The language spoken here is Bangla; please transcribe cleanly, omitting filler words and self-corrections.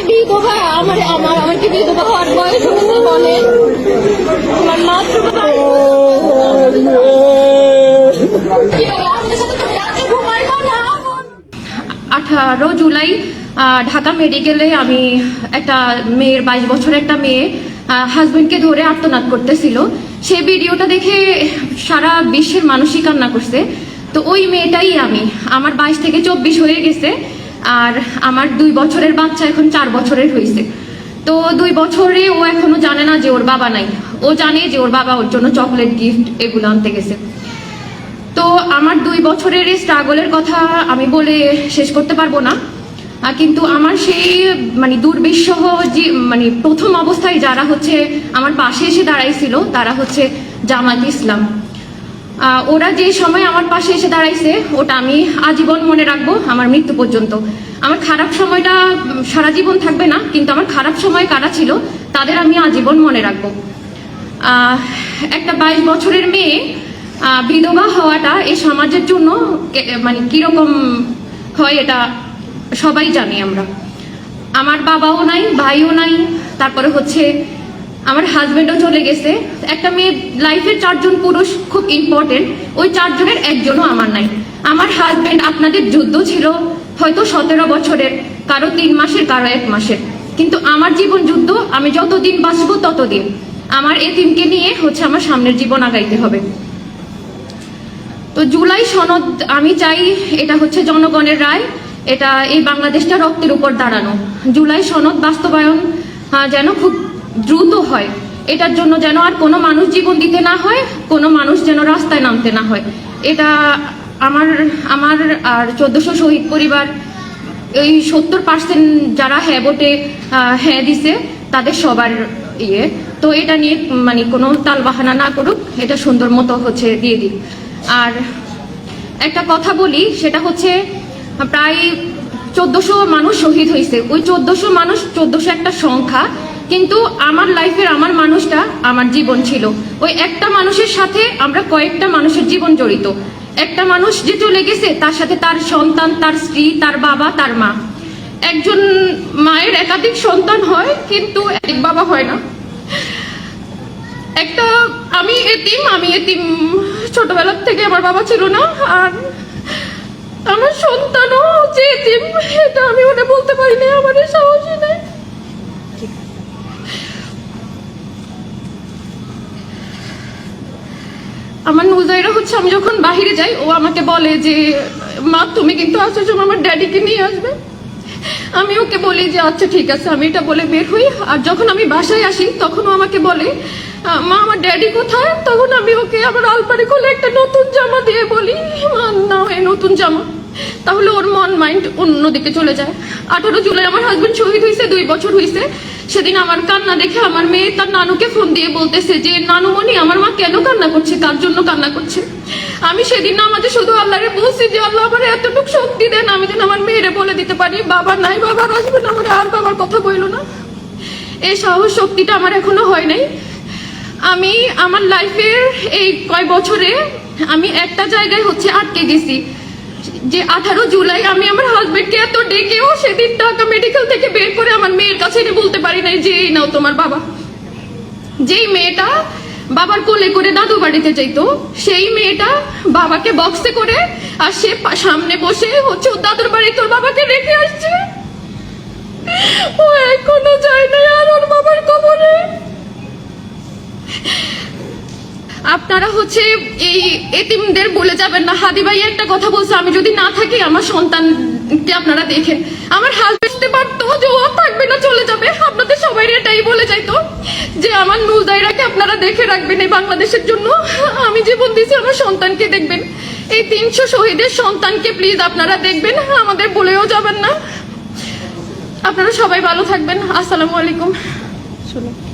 বিধবা, আমার কি বিধবা হওয়ার বয়স হয়েছে বলেন? আমার মাত্র 18 জুলাই ঢাকা মেডিকেলে আমি একটা মেয়ের 22 বছরের একটা মেয়ে হাজবেন্ডকে ধরে আর্তনাদ করতেছিল। সেই ভিডিওটা দেখে সারা বিশ্বের মানুষই কান্না করছে। তো ওই মেয়েটাই আমি। আমার 22 থেকে 24 হয়ে গেছে, আর আমার 2 বছরের বাচ্চা এখন 4 বছরের হয়েছে। তো 2 বছরে ও এখনো জানে না যে ওর বাবা নাই। ও জানে যে ওর বাবা ওর জন্য চকলেট গিফট এগুলো আনতে গেছে। তো আমার 2 বছরের এই স্ট্রাগলের কথা আমি বলে শেষ করতে পারবো না, কিন্তু আমার সেই দুর্বিষহ যে প্রথম অবস্থায় যারা হচ্ছে আমার পাশে এসে দাঁড়াইছিল তারা হচ্ছে জামায়াতে ইসলাম। ওরা যে সময় আমার পাশে এসে দাঁড়াইছে ওটা আমি আজীবন মনে রাখবো, আমার মৃত্যু পর্যন্ত। আমার খারাপ সময়টা সারা জীবন থাকবে না, কিন্তু আমার খারাপ সময় কারা ছিল তাদের আমি আজীবন মনে রাখবো। একটা 22 বছরের মেয়ে বিধবা হওয়াটা এই সমাজের জন্য কিরকম হয় এটা সবাই জানি আমরা। আমার বাবাও নাই, ভাইও নাই, তারপরে হচ্ছে আমার হাজবেন্ডও চলে গেছে। একটা মেয়ের লাইফের 4 জন পুরুষ খুব ইম্পর্টেন্ট, ওই 4 জনের একজনও আমার নাই। আমার হাজবেন্ড আপনাদের যুদ্ধ ছিল হয়তো 17 বছরের, কারো 3 মাসের, কারো 1 মাসের, কিন্তু আমার জীবন যুদ্ধ। আমি যতদিন বাঁচবো ততদিন আমার এতিমকে নিয়ে হচ্ছে আমার সামনের জীবন আগাইতে হবে। তো জুলাই সনদ আমি চাই এটা হচ্ছে জনগণের রায়, এটা এই বাংলাদেশটা রক্তের উপর দাঁড়ানো। জুলাই সনদ বাস্তবায়ন যেন খুব দ্রুত হয়, এটার জন্য যেন আর কোনো মানুষ জীবন দিতে না হয়, কোনো মানুষ যেন রাস্তায় নামতে না হয়। এটা আমার আর 1400 শহীদ পরিবার, এই 70% যারা হ্যাঁ ভোটে হ্যাঁ দিছে তাদের সবার ইয়ে। তো এটা নিয়ে কোনো তালবাহানা না করুক, এটা সুন্দর মতো হচ্ছে দিয়ে দিক। আর একটা কথা বলি, সেটা হচ্ছে প্রায় 1400 মানুষ শহীদ হয়েছে। ওই 1400 মানুষ, 1400 একটা সংখ্যা, কিন্তু আমার লাইফের আমার মানুষটা আমার জীবন ছিল। ওই একটা মানুষের সাথে আমরা কয়েকটা মানুষের জীবন জড়িত। একটা মানুষ যে চলে গেছে তার সাথে তার সন্তান, তার স্ত্রী, তার বাবা, তার মা। একজন মায়ের একাধিক সন্তান হয় কিন্তু এক বাবা হয় না। একটা আমি এতিম ছোটবেলার থেকে, আমার বাবা ছিল না, আর আমার সন্তানও যে এতিম, এটা আমি ওটা বলতে পারি না, আমার সাহসই নেই। আমার নুজাইরা হচ্ছে, আমি যখন বাহিরে যাই ও আমাকে বলে যে মা তুমি কিন্তু আসার সময় আমার ড্যাডিকে নিয়ে আসবে। আমি ওকে বলি যে আচ্ছা ঠিক আছে, আমি এটা বলে বের হই। আর যখন আমি বাসায় আসি তখন ও আমাকে বলে মা আমার ড্যাডি কোথায়? তখন আমি ওকে আমার আলমারি খুলে একটা নতুন জামা দিয়ে বলি মা নাও এই নতুন জামা। তাহলে ওর মাইন্ড অন্যদিকে চলে যায়। 18 জুলাই আমার হাজবেন্ড শহীদ হয়েছে, 2 বছর হয়েছে। সেদিন আমার কান্না দেখে আমার মেয়ে তার নানুকে ফোন দিয়ে বলতেছে যে নানুমণি আমার মা কেন কান্না করছে, কার জন্য কান্না করছে। আমি সেদিন আমাদের শুধু আল্লাহরে বলছি যে আল্লাহ আমার এতটুকু শক্তি দেন, আমি যেন আমার মেয়েরে বলে দিতে পারি বাবা নাই, বাবার আসবে না, আমার আর বাবার কথা বললো না। এই সাহস শক্তিটা আমার এখনো হয় নাই। আমি আমার লাইফের এই কয় বছরে আমি একটা জায়গায় হচ্ছে আটকে গেছি, যে 18 জুলাই আমি আমার হাজবেন্ডকে এত ডেকেও সেদিন ঢাকা মেডিকেল থেকে বের করে আমার মেয়ের কাছে এনে বলতে পারি নাই যে এই নাও তোমার বাবা। যেই মেয়েটা বাবার কোলে করে দাদু বাড়িতে যাইতো, সেই মেয়েটা বাবাকে বক্সে করে আর সে সামনে বসে হচ্ছে ওর দাদুর বাড়ি তোর বাবাকে রেখে আসছে। ও এখনো যায় না আর ওর বাবার কবরে। আপনারা হচ্ছে এই এতিমদের বলে যাবেন না। হাদি ভাই একটা কথা বলছে, আমি যদি না থাকি আমার সন্তানকে আপনারা দেখেন। আমার হাজবেন্ড পারতো যে ও থাকবে না, চলে যাবে, আপনাদের সবাই এটাই বলে যাইতো যে আমার নুজাইরাকে আপনারা দেখে রাখবেন এই বাংলাদেশের জন্য। আমি জীবন দিয়েছি, আমার সন্তানকে দেখবেন। এই 300 শহীদের সন্তানকে প্লিজ আপনারা দেখবেন, আমাদের বলেও যাবেন না। আপনারা সবাই ভালো থাকবেন। আসসালামু আলাইকুম। শুনুন।